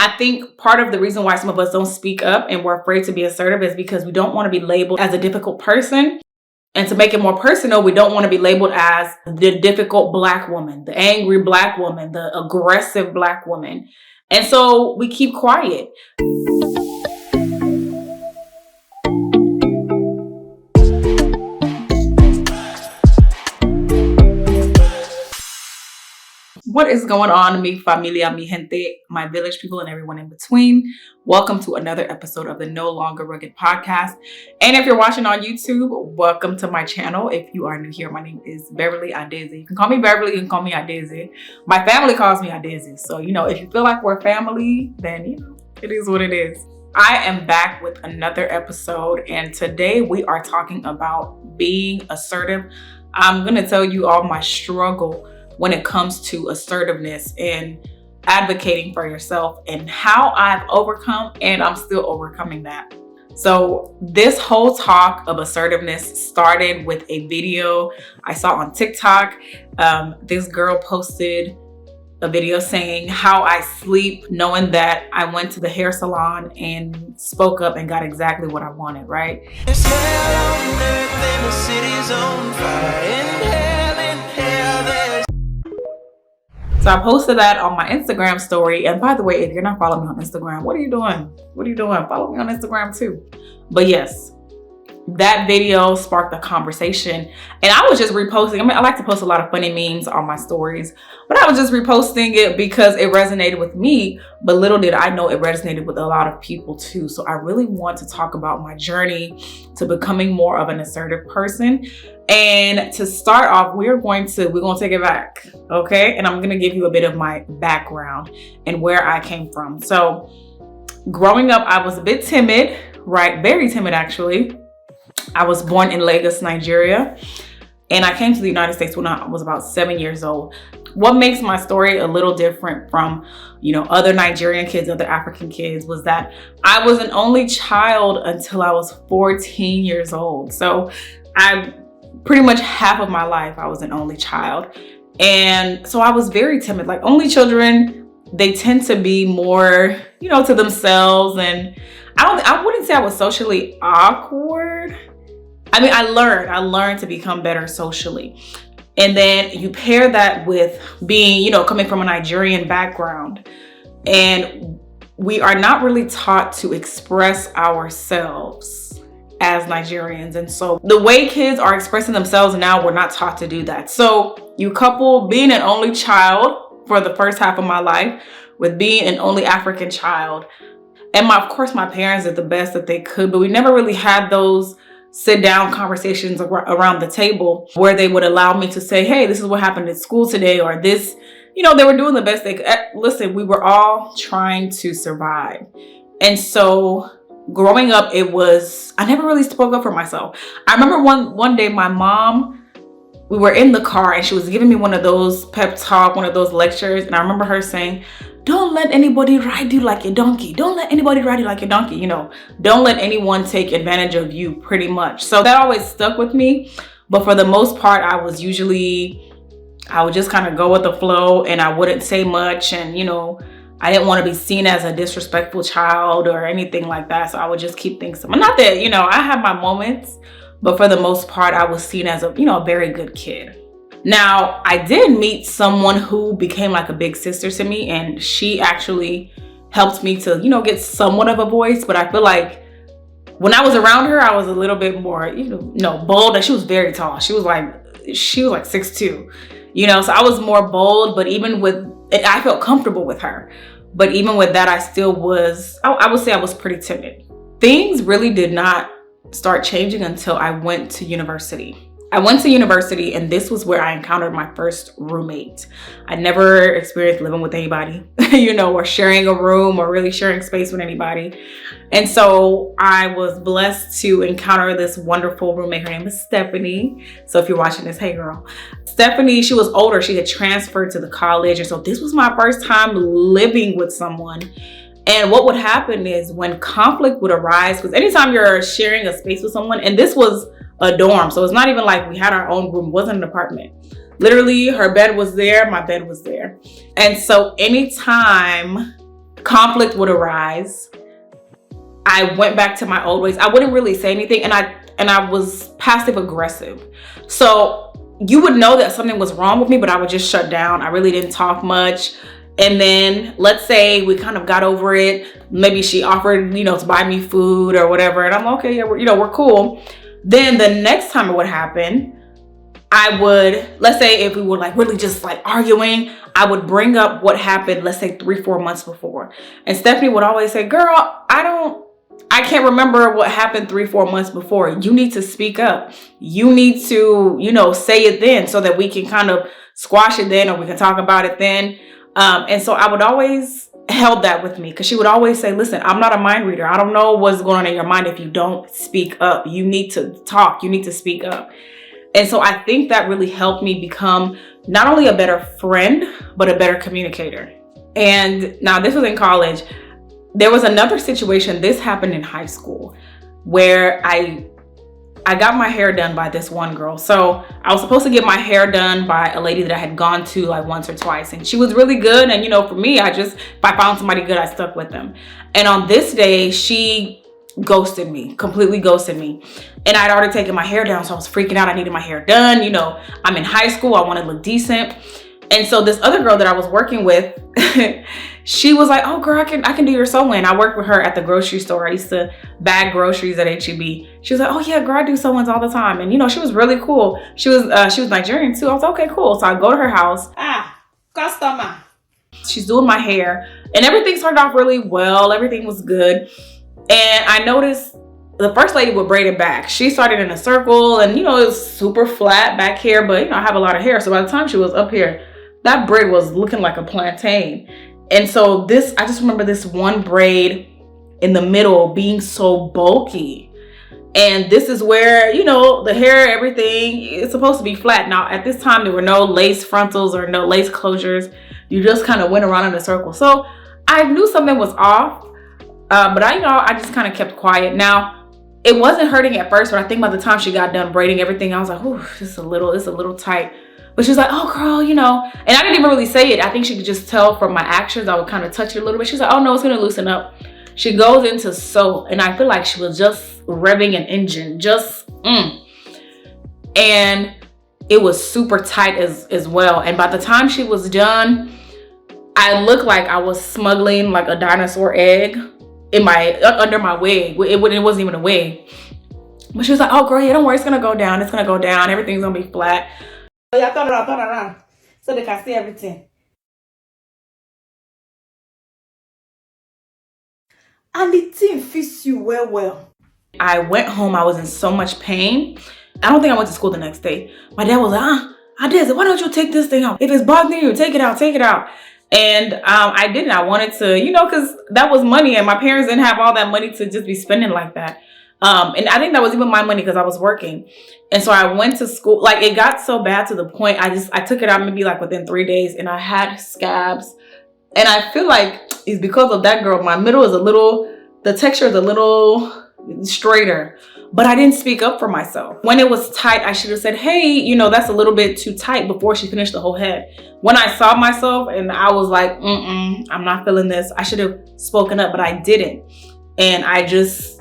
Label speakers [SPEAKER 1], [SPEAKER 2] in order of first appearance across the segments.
[SPEAKER 1] I think part of the reason why some of us don't speak up and we're afraid to be assertive is because we don't want to be labeled as a difficult person. And to make it more personal, we don't want to be labeled as the difficult Black woman, the angry Black woman, the aggressive Black woman. And so we keep quiet. What is going on, mi familia, mi gente, my village people, and everyone in between? Welcome to another episode of the No Longer Rugged podcast. And if you're watching on YouTube, welcome to my channel. If you are new here, my name is Beverly Adeze. You can call me Beverly, you can call me Adeze. My family calls me Adeze. So, if you feel like we're family, then, it is what it is. I am back with another episode, and today we are talking about being assertive. I'm going to tell you all my struggle when it comes to assertiveness and advocating for yourself and how I've overcome and I'm still overcoming that. So this whole talk of assertiveness started with a video I saw on TikTok. This girl posted a video saying how I sleep knowing that I went to the hair salon and spoke up and got exactly what I wanted, right? It's hell on earth and the city's on fire. So I posted that on my Instagram story. And by the way, if you're not following me on Instagram, what are you doing? Follow me on Instagram too. But yes, that video sparked a conversation. And I was just reposting. I like to post a lot of funny memes on my stories, but I was just reposting it because it resonated with me. But little did I know it resonated with a lot of people too. So I really want to talk about my journey to becoming more of an assertive person. And to start off, we're going to take it back, okay? And I'm going to give you a bit of my background and where I came from. So growing up, I was a bit timid, right? Very timid, actually. I was born in Lagos, Nigeria, and I came to the United States when I was about 7 years old. What makes my story a little different from, other Nigerian kids, other African kids, was that I was an only child until I was 14 years old. So pretty much half of my life, I was an only child. And so I was very timid. Like, only children, they tend to be more, to themselves. And I wouldn't say I was socially awkward. I learned to become better socially. And then you pair that with being, coming from a Nigerian background. And we are not really taught to express ourselves as Nigerians. And so the way kids are expressing themselves now, we're not taught to do that. So you couple being an only child for the first half of my life with being an only African child. And of course, my parents did the best that they could, but we never really had those sit down conversations around the table where they would allow me to say, hey, this is what happened at school today, or this, they were doing the best they could. Listen, we were all trying to survive. And so growing up, I never really spoke up for myself. I remember one day my mom, we were in the car and she was giving me one of those pep talk, one of those lectures. And I remember her saying, don't let anybody ride you like a donkey. Don't let anybody ride you like a donkey. Don't let anyone take advantage of you, pretty much. So that always stuck with me. But for the most part, I would just kind of go with the flow and I wouldn't say much. And, I didn't want to be seen as a disrespectful child or anything like that. So I would just keep things simple. Not that, I had my moments, but for the most part, I was seen as a very good kid. Now, I did meet someone who became like a big sister to me, and she actually helped me to, get somewhat of a voice. But I feel like when I was around her, I was a little bit more, bold. And she was very tall. She was like 6'2", so I was more bold, but even with it, I felt comfortable with her. But even with that, I still was, I would say I was pretty timid. Things really did not start changing until I went to university. And this was where I encountered my first roommate. I never experienced living with anybody, or sharing a room or really sharing space with anybody. And so I was blessed to encounter this wonderful roommate. Her name is Stephanie. So if you're watching this, hey girl. Stephanie, she was older. She had transferred to the college. And so this was my first time living with someone. And what would happen is when conflict would arise, because anytime you're sharing a space with someone, and this was a dorm, so it's not even like we had our own room, it wasn't an apartment. Literally, her bed was there, my bed was there. And so anytime conflict would arise. I went back to my old ways. I wouldn't really say anything, and I was passive aggressive. So you would know that something was wrong with me, but I would just shut down. I really didn't talk much. And then let's say we kind of got over it. Maybe she offered, to buy me food or whatever. And I'm okay, yeah, we're cool. Then the next time it would happen, I would, let's say if we were like really just like arguing, I would bring up what happened, let's say 3-4 months before. And Stephanie would always say, girl, I can't remember what happened 3-4 months before. You need to speak up. You need to, say it then so that we can kind of squash it then, or we can talk about it then. And so I would always held that with me, because she would always say, listen, I'm not a mind reader. I don't know what's going on in your mind if you don't speak up. You need to talk. You need to speak up. And so I think that really helped me become not only a better friend, but a better communicator. And now this was in college. There was another situation, this happened in high school, where I got my hair done by this one girl. So I was supposed to get my hair done by a lady that I had gone to like once or twice. And she was really good. And for me, if I found somebody good, I stuck with them. And on this day, she ghosted me, completely ghosted me. And I'd already taken my hair down, so I was freaking out. I needed my hair done. I'm in high school. I want to look decent. And so this other girl that I was working with, she was like, oh girl, I can do your sewing. I worked with her at the grocery store. I used to bag groceries at HEB. She was like, oh yeah, girl, I do sewings all the time. And she was really cool. She was Nigerian too. I was like, okay, cool. So I go to her house. Customer. She's doing my hair and everything started off really well. Everything was good. And I noticed the first lady would braid it back. She started in a circle and, it was super flat back here, but, I have a lot of hair. So by the time she was up here, that braid was looking like a plantain. And so I just remember this one braid in the middle being so bulky. And this is where, the hair, everything is supposed to be flat. Now, at this time, there were no lace frontals or no lace closures. You just kind of went around in a circle. So I knew something was off, but I just kind of kept quiet. Now, it wasn't hurting at first, but I think by the time she got done braiding everything, I was like, ooh, it's a little tight. But she was like, oh girl, and I didn't even really say it. I think she could just tell from my actions. I would kind of touch it a little bit. She was like, oh no, it's gonna loosen up. She goes into sew, and I feel like she was just revving an engine, and it was super tight as well. And by the time she was done, I looked like I was smuggling like a dinosaur egg in under my wig. It wasn't even a wig. But she was like, oh girl, yeah, don't worry, it's gonna go down. It's gonna go down. Everything's gonna be flat. Yeah, turn around, so they can see everything. And the thing fits you well. I went home. I was in so much pain. I don't think I went to school the next day. My dad was like, why don't you take this thing out? If it's bothering you, take it out. And I didn't. I wanted to, because that was money, and my parents didn't have all that money to just be spending like that. And I think that was even my money because I was working. And so I went to school. Like, it got so bad to the point I took it out maybe like within 3 days, and I had scabs. And I feel like it's because of that girl. My middle is the texture is a little straighter, but I didn't speak up for myself. When it was tight, I should have said, hey, that's a little bit too tight before she finished the whole head. When I saw myself and I was like, I'm not feeling this, I should have spoken up, but I didn't. And I just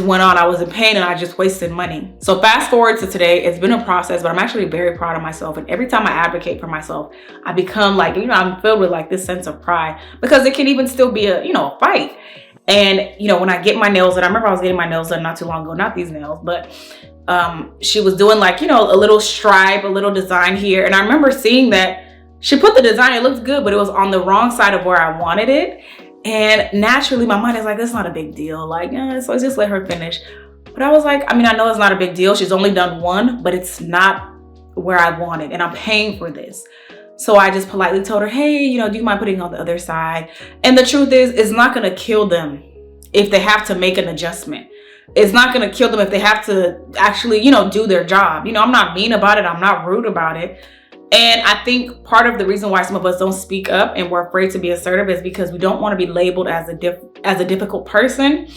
[SPEAKER 1] went on. I was in pain and I just wasted money. So fast forward to today, it's been a process, but I'm actually very proud of myself. And every time I advocate for myself, I become like, I'm filled with like this sense of pride, because it can even still be a fight. And, when I get my nails done, I remember I was getting my nails done not too long ago, not these nails, but she was doing like, a little stripe, a little design here. And I remember seeing that she put the design, it looked good, but it was on the wrong side of where I wanted it. And naturally, my mind is like, it's not a big deal. Like, so just let her finish. But I was like, I know it's not a big deal. She's only done one, but it's not where I wanted. And I'm paying for this. So I just politely told her, hey, do you mind putting it on the other side? And the truth is, it's not going to kill them if they have to make an adjustment. It's not going to kill them if they have to actually, do their job. I'm not mean about it. I'm not rude about it. And I think part of the reason why some of us don't speak up and we're afraid to be assertive is because we don't want to be labeled as a difficult person.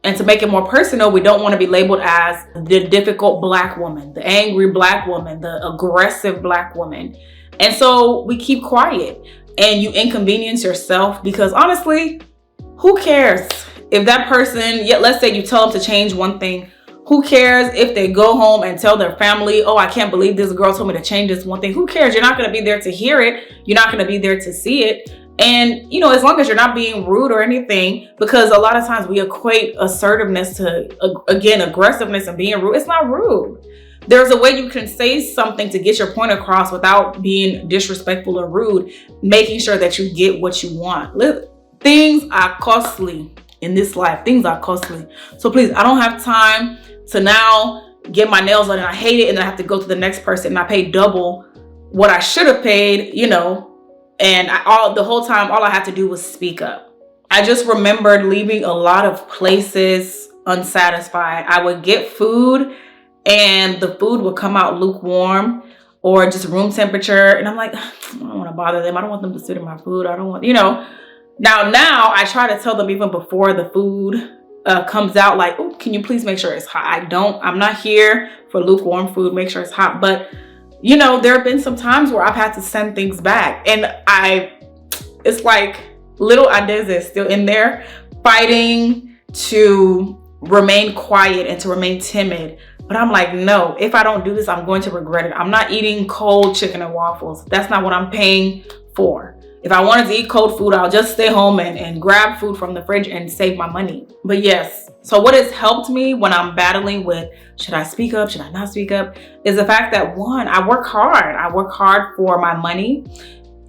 [SPEAKER 1] And to make it more personal, we don't want to be labeled as the difficult Black woman, the angry Black woman, the aggressive Black woman. And so we keep quiet. and you inconvenience yourself, because honestly, who cares if that person, yet let's say you tell them to change one thing, who cares if they go home and tell their family, oh, I can't believe this girl told me to change this one thing. Who cares? You're not going to be there to hear it. You're not going to be there to see it. And, you know, as long as you're not being rude or anything, because a lot of times we equate assertiveness to, again, aggressiveness and being rude. It's not rude. There's a way you can say something to get your point across without being disrespectful or rude, making sure that you get what you want. Things are costly in this life. Things are costly. So please, I don't have time to now get my nails done and I hate it, and then I have to go to the next person and I pay double what I should have paid, you know, and the whole time, all I had to do was speak up. I just remembered leaving a lot of places unsatisfied. I would get food and the food would come out lukewarm or just room temperature. And I'm like, I don't want to bother them. I don't want them to sit in my food. I don't want, you know. Now I try to tell them even before the food comes out, like, oh, can you please make sure it's hot? I'm not here for lukewarm food. Make sure it's hot. But, you know, there have been some times where I've had to send things back. And it's like little Adeze is still in there fighting to remain quiet and to remain timid. But I'm like, no, if I don't do this, I'm going to regret it. I'm not eating cold chicken and waffles. That's not what I'm paying for. If I wanted to eat cold food, I'll just stay home and grab food from the fridge and save my money. But yes, so what has helped me when I'm battling with, should I speak up, should I not speak up, is the fact that, one, I work hard. I work hard for my money,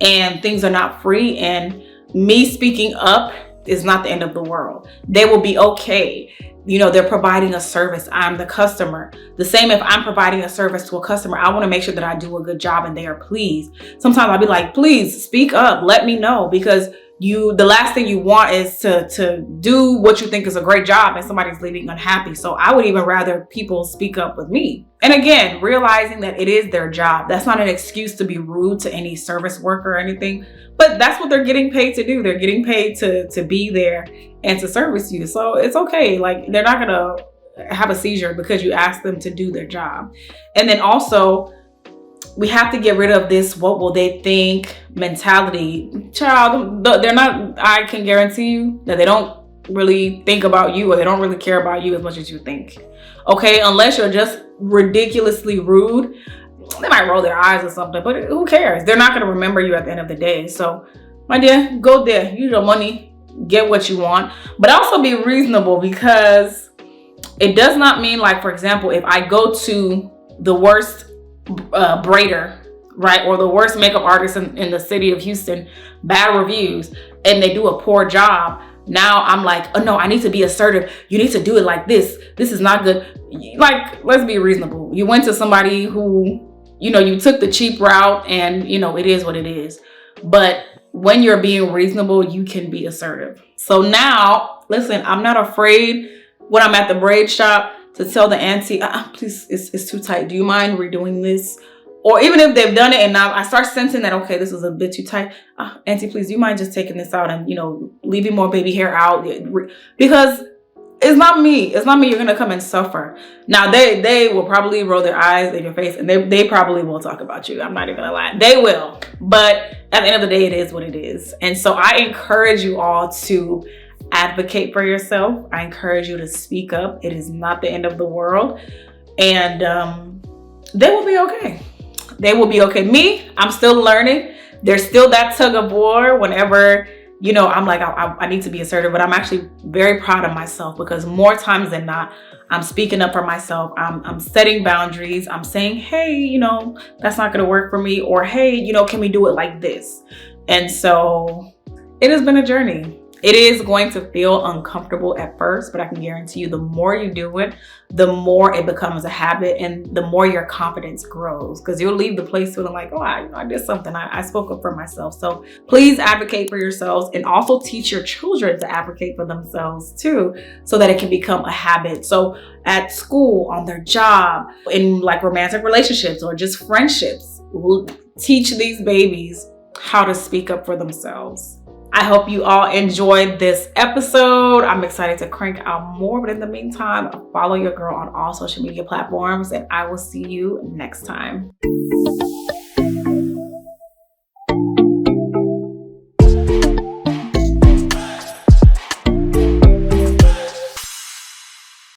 [SPEAKER 1] and things are not free. And me speaking up is not the end of the world. They will be okay. You know, they're providing a service. I'm the customer. The same if I'm providing a service to a customer, I want to make sure that I do a good job and they are pleased. Sometimes I'll be like, please speak up. Let me know, because the last thing you want is to do what you think is a great job and somebody's leaving unhappy. So I would even rather people speak up with me. And again, realizing that it is their job. That's not an excuse to be rude to any service worker or anything, but that's what they're getting paid to do. They're getting paid to be there and to service you. So it's okay. Like, they're not gonna have a seizure because you ask them to do their job. And then also, we have to get rid of this what will they think mentality. Child, they're not, I can guarantee you that they don't really think about you, or they don't really care about you as much as you think. Okay, unless you're just ridiculously rude, they might roll their eyes or something, but who cares? They're not going to remember you at the end of the day. So, my dear, go there, use your money, get what you want, but also be reasonable, because it does not mean, like, for example, if I go to the worst braider, right, or the worst makeup artist in the city of Houston, bad reviews, and they do a poor job, now I'm like, oh no, I need to be assertive. You need to do it like this. This is not good. Like, let's be reasonable. You went to somebody who, you know, you took the cheap route, and, you know, it is what it is. But when you're being reasonable, you can be assertive. So now, listen, I'm not afraid when I'm at the braid shop to tell the auntie, please, it's too tight. Do you mind redoing this? Or even if they've done it and now I start sensing that, okay, this is a bit too tight. Auntie, please, do you mind just taking this out and, you know, leaving more baby hair out? Because it's not me. It's not me. You're going to come and suffer. Now, they will probably roll their eyes in your face, and they probably will talk about you. I'm not even going to lie. They will. But at the end of the day, it is what it is. And so I encourage you all to advocate for yourself. I encourage you to speak up. It is not the end of the world. And they will be okay. They will be okay. Me, I'm still learning. There's still that tug of war whenever, you know, I'm like, I need to be assertive, but I'm actually very proud of myself, because more times than not, I'm speaking up for myself. I'm setting boundaries. I'm saying, hey, you know, that's not going to work for me. Or, hey, you know, can we do it like this? And so it has been a journey. It is going to feel uncomfortable at first, but I can guarantee you the more you do it, the more it becomes a habit, and the more your confidence grows, because you'll leave the place feeling like, oh, I did something. I spoke up for myself. So please advocate for yourselves, and also teach your children to advocate for themselves too, so that it can become a habit. So at school, on their job, in like romantic relationships or just friendships, we'll teach these babies how to speak up for themselves. I hope you all enjoyed this episode. I'm excited to crank out more, but in the meantime, follow your girl on all social media platforms, and I will see you next time.